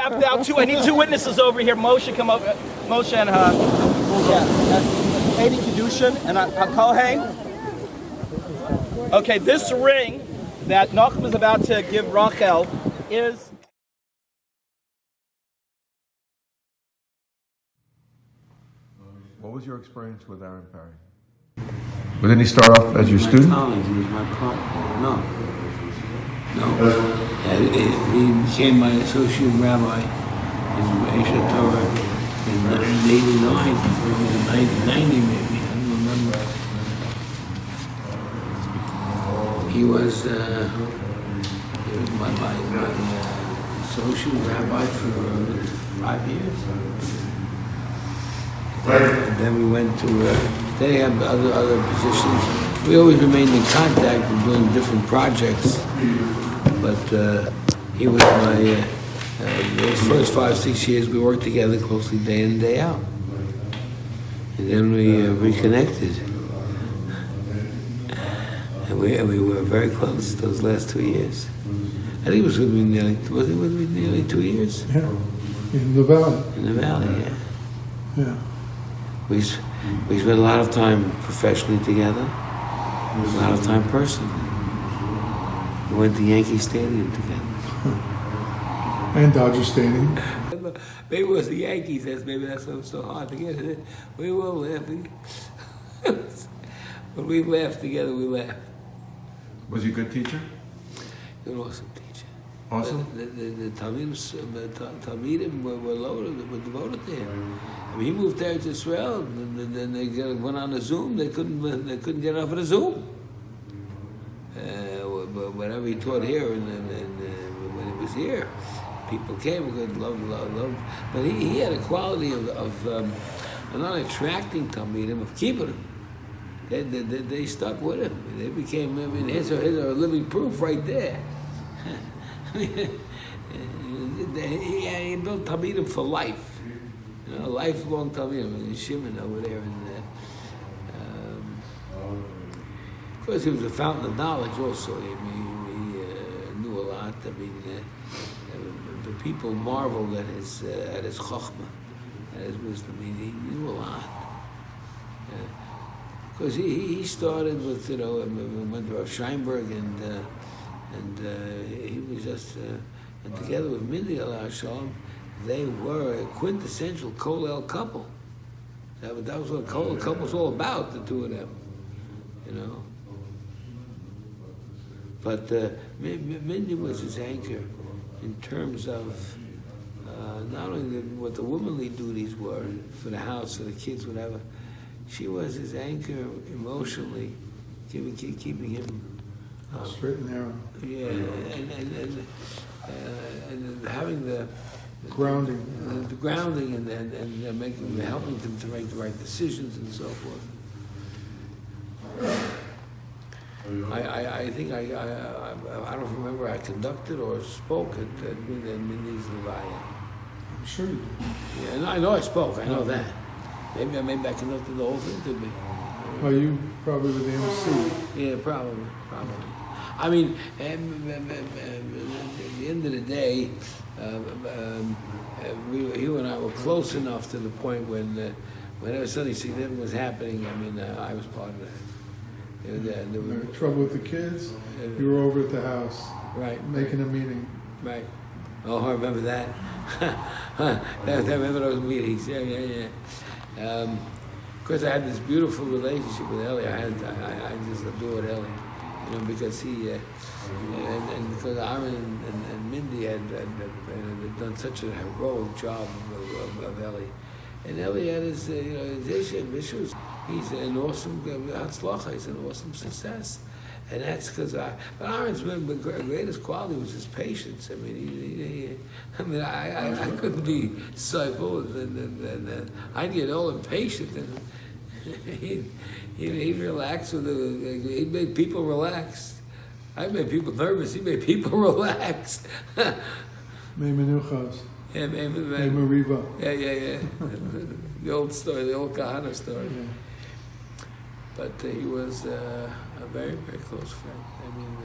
have now I need two witnesses over here. Moshe, come over. Moshe and Amy Kedushin and Kohen. Okay, this ring that Nachum is about to give Rachel is. What was your experience with Aaron Parry? Well, didn't he start off as your student? College, he was my partner. No. He became my associate rabbi in Aisha Torah in 89, or 90 maybe, I don't remember. He was my associate rabbi for 5 years. And then we went to, they had other positions. We always remained in contact and doing different projects. But he was my, those first 5-6 years we worked together closely day in and day out. And then we reconnected. And we were very close those last 2 years. I think it was with me nearly 2 years? Yeah, in the valley. In the valley, yeah. Yeah. We spent a lot of time professionally together, a lot of time personally. We went to Yankee Stadium together. And Dodger Stadium. Maybe it was the Yankees, maybe that's why it was so hard to get it. We were laughing. When we laughed together, we laughed. Was he a good teacher? An awesome teacher. Awesome? The Talmidim were devoted to him. I mean, he moved there to Israel, and then they went on a Zoom. They couldn't get off of the Zoom. Whatever he taught here, and when he was here, people came and loved. But he had a quality of not attracting Talmidim, of keeping them. They stuck with him. They became. I mean, here's our living proof right there. He built Talmidim for life. You know, lifelong Talmidim in Shimon over there. Of course, he was a fountain of knowledge also. He knew a lot. I mean, the people marveled at his chokhmah, at his wisdom. He knew a lot. Because he started with, went to Rav Scheinberg and he was just, and together with Mindy Alaa Shalom, they were a quintessential Kollel couple. That was what a Kollel couple was all about, the two of them, But Mindy was his anchor in terms of not only what the womanly duties were for the house, for the kids, whatever. She was his anchor emotionally, keeping him straight and narrow. Yeah, and having the grounding, and helping them to make the right decisions and so forth. I think I don't remember I conducted or spoke at Mindy's Levaya. I'm sure you did. Yeah, I know I spoke. I know that. Maybe I conducted the whole thing to me. Well, you probably were the MC. Yeah, probably. I mean, at the end of the day, you and I were close enough to the point when whenever something significant was happening, I mean, I was part of that. There was trouble with the kids. You were over at the house, right, making a meeting. Right. Oh, I remember that. I remember those meetings. Yeah. Of course, I had this beautiful relationship with Ellie. I just adored Ellie, because he and because Aaron and Mindy had done such a heroic job of Ellie, and Ellie had his issues. He's an awesome hatzlacha. He's an awesome success, and that's because Aaron's greatest quality was his patience. I mean, I couldn't be so and I'd get all impatient, and he'd relax with it. He made people relax. I made people nervous. He made people relax. May Menuchos. Yeah, May Mariva. Yeah. The old story, the old Kahana story. Yeah. But he was a very, very close friend. I mean,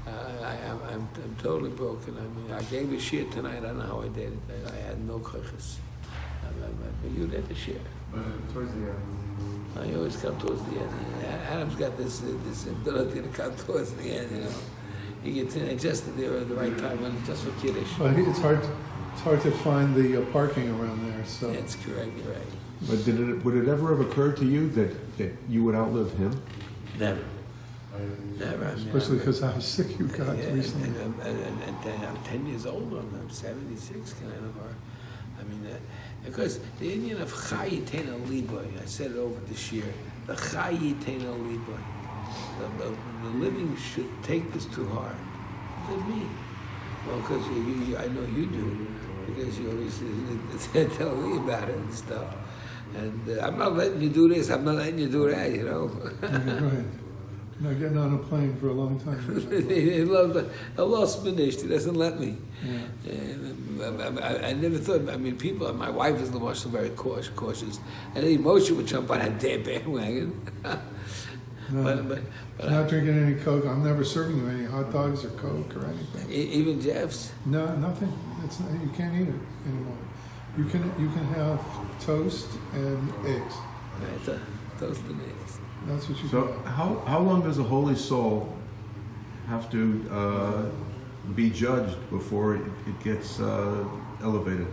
I'm totally broken. I mean, I gave a share tonight. I don't know how I did it. I had no koiches. But you did the share. Towards the end. I always come towards the end. Adam's got this ability to come towards the end. You know, he gets in just at the right time when it's just for kiddush. But it's hard to find the parking around there. So That's correct. You're right. But would it ever have occurred to you that you would outlive him? Never. Never. I mean, especially because how sick you got recently. And I'm 10 years old. I'm 76 kind of. I mean, because the Indian of Chayitena Liboy, I said it over this year, the Chayitena Liboy, the living should take this too hard. Look at me. Well, because I know you do, because you always tell me about it and stuff. And I'm not letting you do this, I'm not letting you do that, you know. Right. Not getting on a plane for a long time. I lost finished. He doesn't let me. Yeah. And I never thought. I mean, people. My wife is very cautious. And then Moshe would jump on that damn bandwagon. No, but not drinking any Coke. I'm never serving you any hot dogs or Coke or anything. Even Jeff's. No, nothing. It's not, you can't eat it anymore. You can have toast and eggs. Right, toast and eggs. That's what you So can. how long does a holy soul have to be judged before it gets elevated?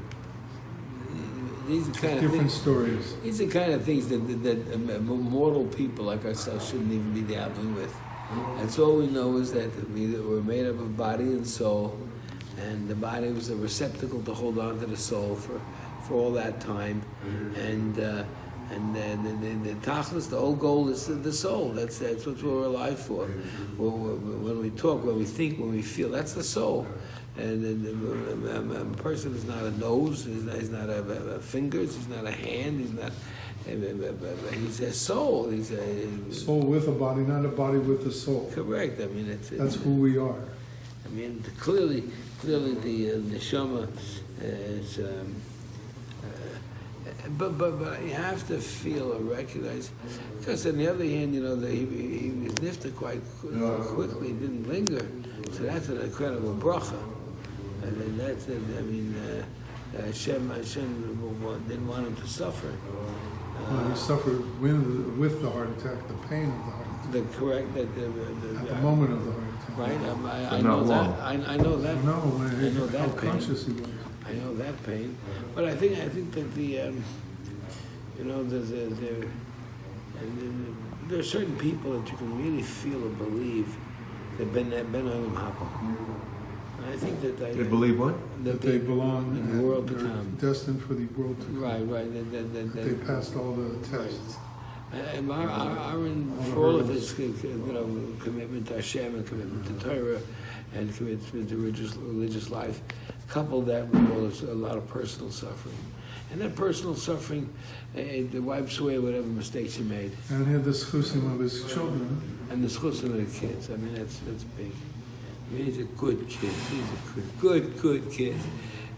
These are kind of Different things. stories. These are kind of things that mortal people like ourselves shouldn't even be dabbling with. That's all we know is that we're made up of body and soul, and the body was a receptacle to hold on to the soul for all that time, and the tachlis, the whole goal is the soul. That's what we're alive for. When we talk, when we think, when we feel, that's the soul. And a person is not a nose, he's not a fingers, he's not a hand, he's a soul. He's a Soul with a body, not a body with a soul. correct. I mean, That's who we are. I mean, clearly, the neshama is. But you have to feel or recognize, because on the other hand, you know, he was nifta quite quickly, didn't linger, so that's an incredible bracha. And then that's it. I mean, Hashem didn't want him to suffer. He suffered with the heart attack, the pain of the heart attack. The correct At the moment of the heart attack. right. I not know that. long. I know that. No, I know how that pain. conscious he was. I know that pain, but I think that the you know, there are certain people that you can really feel or believe that ben olam haba. I think that They believe what? That they belong in the world to they're come. destined for the world to come. Right. That they passed all the tests. And Aaron, for all of his commitment to Hashem and commitment to Torah and commitment to religious life, coupled that with a lot of personal suffering. And that personal suffering, it wipes away whatever mistakes he made. And he had the schusim of his children. And the schusim of the kids. I mean, that's big. I mean, he's a good kid. He's a good kid.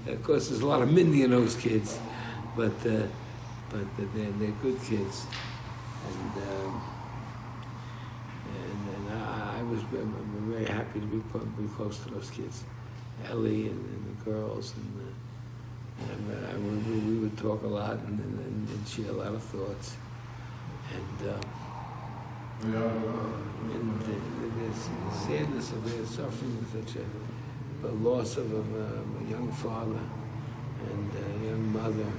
Of course, there's a lot of Mindy in those kids, but they're good kids. And I was very happy to be close to those kids, Ellie and the girls, and we would talk a lot and share a lot of thoughts, and the sadness of their suffering, such a loss of a young father and a young mother.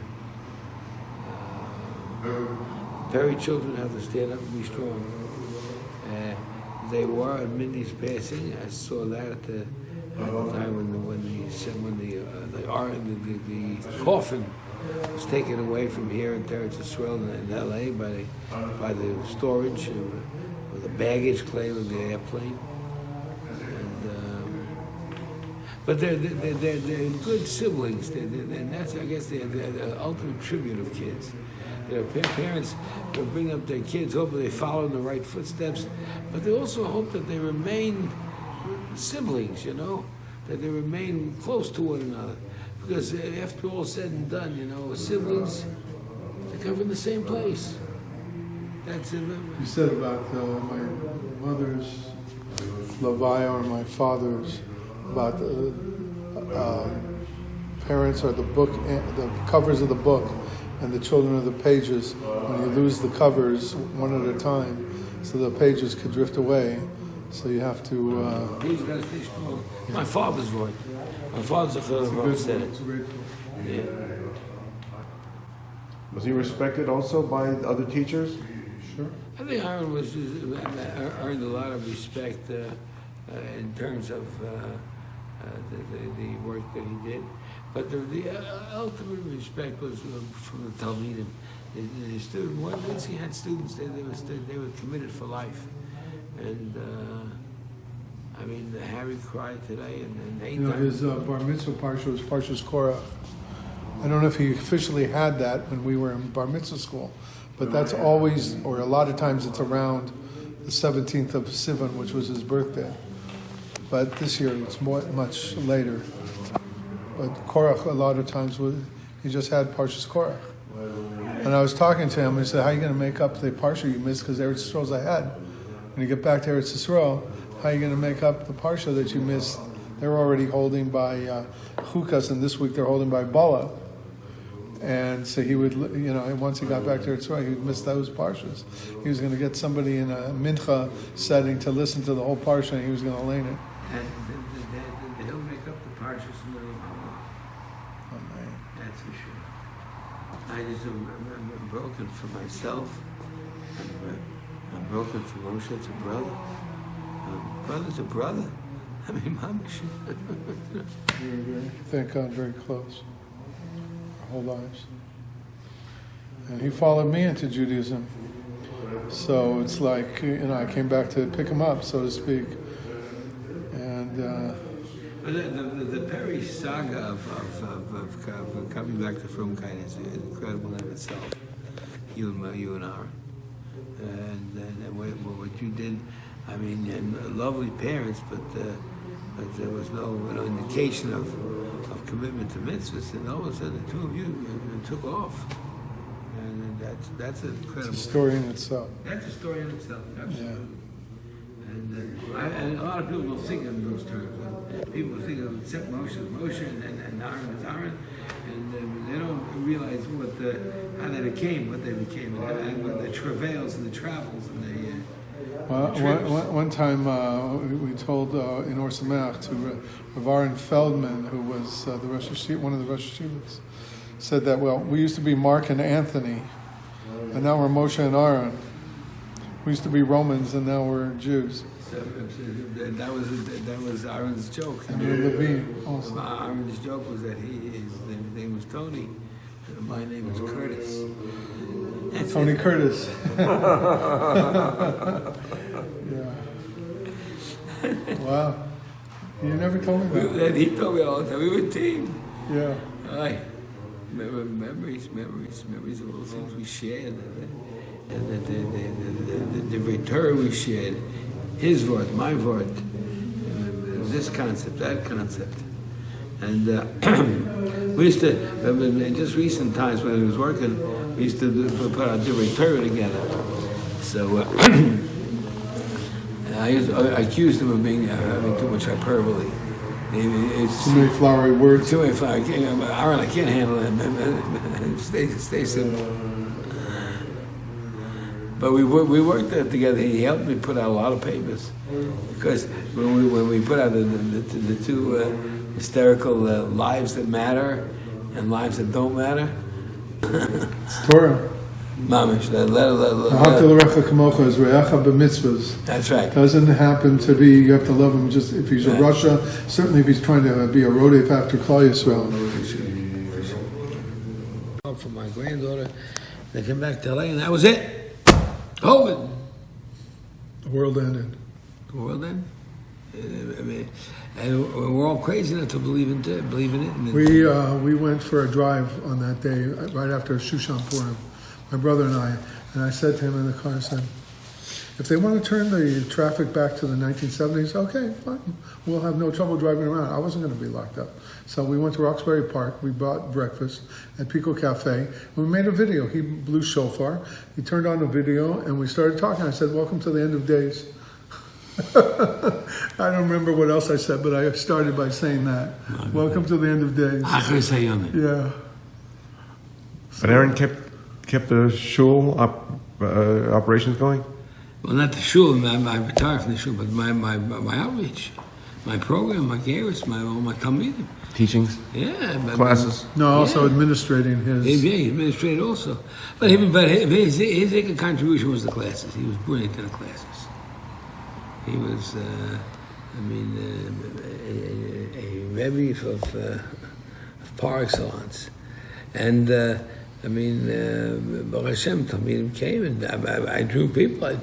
Perry children have to stand up and be strong. They were at Mindy's passing. I saw that at the time when the coffin was taken away from here in Teretz Yisrael in L.A. by the storage or the baggage claim of the airplane. But they're good siblings, and that's, I guess, the ultimate tribute of kids. You know, parents will bring up their kids, hoping they follow in the right footsteps, but they also hope that they remain siblings, you know, that they remain close to one another. Because after all said and done, you know, siblings, they come from the same place. That's it. You said about my mother's Levi or my father's about the parents or the book, the covers of the book, and the children of the pages. When you lose the covers one at a time, so the pages could drift away. So you have to. My father's voice. My father's a fellow said it. Yeah. Was he respected also by other teachers? Sure. I think Aaron earned a lot of respect in terms of the work that he did. But the ultimate respect was from the Talmidim. The student, once he had students, they were committed for life. And I mean, Harry cried today, and You know, his bar mitzvah parsha was Parshas Korach. I don't know if he officially had that when we were in bar mitzvah school, but that's always, or a lot of times it's around the 17th of Sivan, which was his birthday. But this year it's much later. But Korach, a lot of times, he just had Parshas Korach. And I was talking to him, and he said, how are you going to make up the parsha you missed because Eretz Yisrael's ahead? When you get back to Eretz Yisrael, how are you going to make up the parsha that you missed? They're already holding by Chukas, and this week they're holding by Bala. And so he would, you know, once he got back to Eretz Yisrael, he would miss those parshas. He was going to get somebody in a mincha setting to listen to the whole parsha, and he was going to learn it. And he'll make up the parshas in the That's for sure. I just am broken for myself. I'm broken for Moshe. It's a brother. Brother's a brother. I mean, Mama should. Thank God, very close. Our whole lives. And he followed me into Judaism. So it's like, you know, I came back to pick him up, so to speak. And the Parry saga of coming back to Frumkeit is incredible in itself. You and Aaron, and what you did. I mean, and lovely parents, but there was no indication of commitment to mitzvahs, and all of a sudden the two of you took off, and that's incredible. it's a story in itself. That's a story in itself, absolutely. Yeah. And a lot of people don't think in those terms. People think of except Moshe as Moshe and Aaron as Aaron, and they don't realize how they became what they became, and what the travails and the travels and the. One time we told in Or Sameach to Rav Aaron Feldman, who was one of the Rosh Hashivas, said that, well, we used to be Mark and Anthony, and now we're Moshe and Aaron. We used to be Romans, and now we're Jews. So that was Aaron's joke. And Levine also. Aaron's joke was that his name was Tony, and my name is Curtis. Tony Curtis. Yeah. Wow. You never told me that. And he told me all the time. We were a team. Yeah. Memories of all the things we shared, and the return we shared. His word, my word, this concept, that concept. And we used to, in just recent times when I was working, we used to put our different Torah together. So I accused him of having too much hyperbole. It's too many flowery words. Too many flowery. Aaron, I can't handle it. Stay simple. But we worked together. He helped me put out a lot of papers because when we put out the two hysterical lives that matter and lives that don't matter. It's Torah. Mamish, that letter. That's right. Doesn't happen to be. You have to love him. Just if he's a Russia, certainly if he's trying to be a rodef after Klal Yisrael. For my granddaughter, they came back to LA, and that was it. COVID. The world ended. The world ended. I mean, and we're all crazy enough to believe in it. We went for a drive on that day, right after Shushan Purim, my brother and I said to him in the car, I said, if they want to turn the traffic back to the 1970s, okay, fine. We'll have no trouble driving around. I wasn't going to be locked up. So we went to Roxbury Park. We bought breakfast at Pico Cafe. And we made a video. He blew shofar. He turned on the video, and we started talking. I said, welcome to the end of days. I don't remember what else I said, but I started by saying that. Welcome to the end of days. Achar Sayomim. Yeah. But Aaron kept the shul operations going? Well, not the shul. I retired from the shul, but my outreach, my program, my garris, all my talmidim. Teachings? Yeah. Classes? No, also Yeah. administrating his. Yeah, he administrated also. But his big contribution was the classes. He was brilliant in the classes. He was, a Rebbe of par excellence. And, Baruch Hashem, Talmidim came, and I drew people. I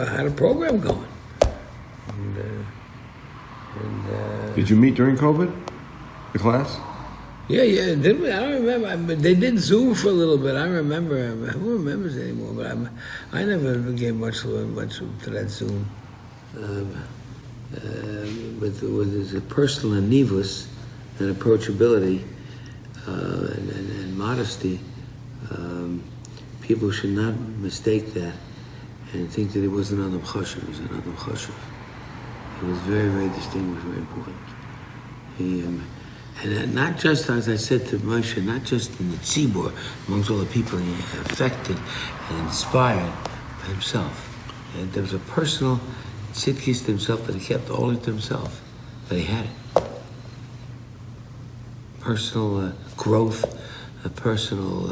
had a program going. Did you meet during COVID? The class? Yeah, did we? I don't remember. They did Zoom for a little bit. I remember. Who remembers anymore? But I never gave much to that Zoom. With his personal anivus and approachability and modesty, people should not mistake that and think that he wasn't Adam Chashuv. He was an Adam Chashuv. He was very, very distinguished, very important. And not just, as I said to Moshe, not just in the tzibur, amongst all the people he affected and inspired by himself. And there was a personal tzidkis to himself that he kept only to himself, but he had it. Personal growth, personal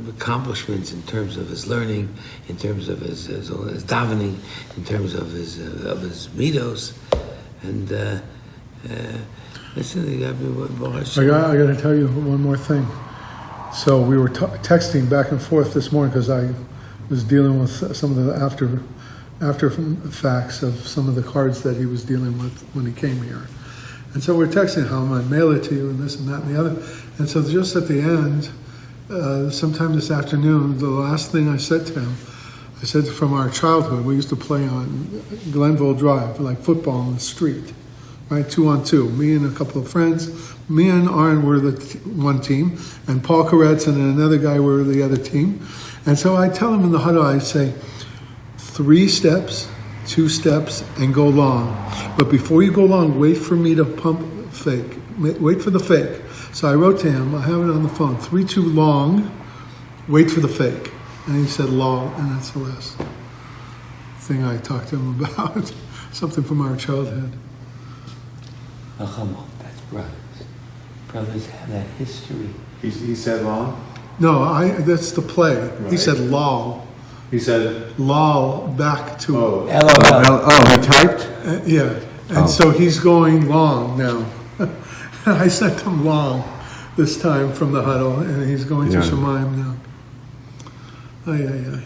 accomplishments in terms of his learning, in terms of his davening, in terms of his midos, and listen, I got to tell you one more thing. So we were texting back and forth this morning because I was dealing with some of the after facts of some of the cards that he was dealing with when he came here. And so we're texting how I'm going to mail it to you and this and that and the other. And so just at the end, sometime this afternoon, the last thing I said to him, I said from our childhood, we used to play on Glenville Drive, like football on the street, right? 2-on-2. Me and a couple of friends. Me and Aaron were the one team, and Paul Koretz and another guy were the other team. And so I tell him in the huddle, I say, 3 steps, 2 steps, and go long. But before you go long, wait for me to pump fake. Wait for the fake. So I wrote to him, I have it on the phone, 3-2 long, wait for the fake. And he said law, and that's the last thing I talked to him about. Something from our childhood. Oh, come on, that's brothers. Brothers have that history. He said long? No, that's the play. He Right. said lol. He said... Lol back to... Oh, LOL. he typed? Yeah, and so he's going long now. I sent him long this time from the huddle, and he's going to Yeah. Shemaim now. Oh, yeah.